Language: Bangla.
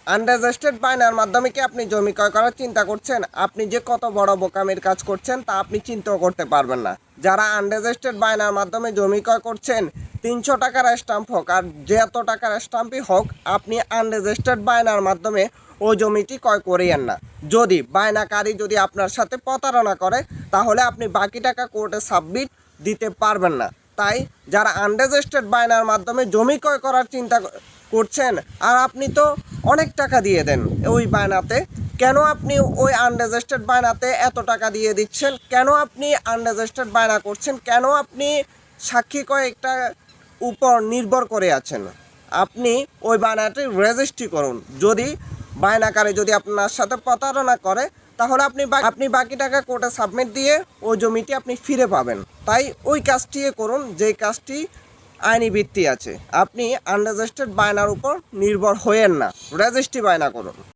আনরেজিস্টার্ড বায়নার মাধ্যমে কি আপনি জমি ক্রয় করার চিন্তা করছেন? আপনি যে কত বড় বোকামির কাজ করছেন তা আপনি চিন্তাও করতে পারবেন না। যারা আনরেজিস্টার্ড বায়নার মাধ্যমে জমি ক্রয় করছেন, 300 টাকার স্ট্যাম্প হোক আর যত টাকার স্ট্যাম্পই হোক, আপনি আনরেজিস্টার্ড বায়নার মাধ্যমে ওই জমিটি ক্রয় করিয়েন না। যদি বায়নাকারী যদি আপনার সাথে প্রতারণা করে, তাহলে আপনি বাকি টাকা কোর্টে সাবমিট দিতে পারবেন না। তাই যারা আনরেজিস্টার্ড বায়নার মাধ্যমে জমি ক্রয় করার চিন্তা করছেন, আর আপনি তো অনেক টাকা দিয়ে দেন ওই বায়নাতে, কেন আপনি ওই আনরেজিস্টার্ড বায়নাতে এত টাকা দিয়ে দিচ্ছেন? কেন আপনি আনরেজিস্টার্ড বায়না করছেন? কেন আপনি সাক্ষী কয়েকটা উপর নির্ভর করে আছেন? আপনি ওই বায়নাটি রেজিস্ট্রি করুন। যদি বায়নাকারী যদি আপনার সাথে প্রতারণা করে, তাহলে আপনি বাকি টাকা কোর্টে সাবমিট দিয়ে ওই জমিটি আপনি ফিরে পাবেন। তাই ওই কাজটি করুন যেই কাজটি আইনি ভিত্তি আছে। আপনি আনরেজিস্টার্ড বায়নার উপর নির্ভর হয়েন না, রেজিস্ট্রি বায়না করুন।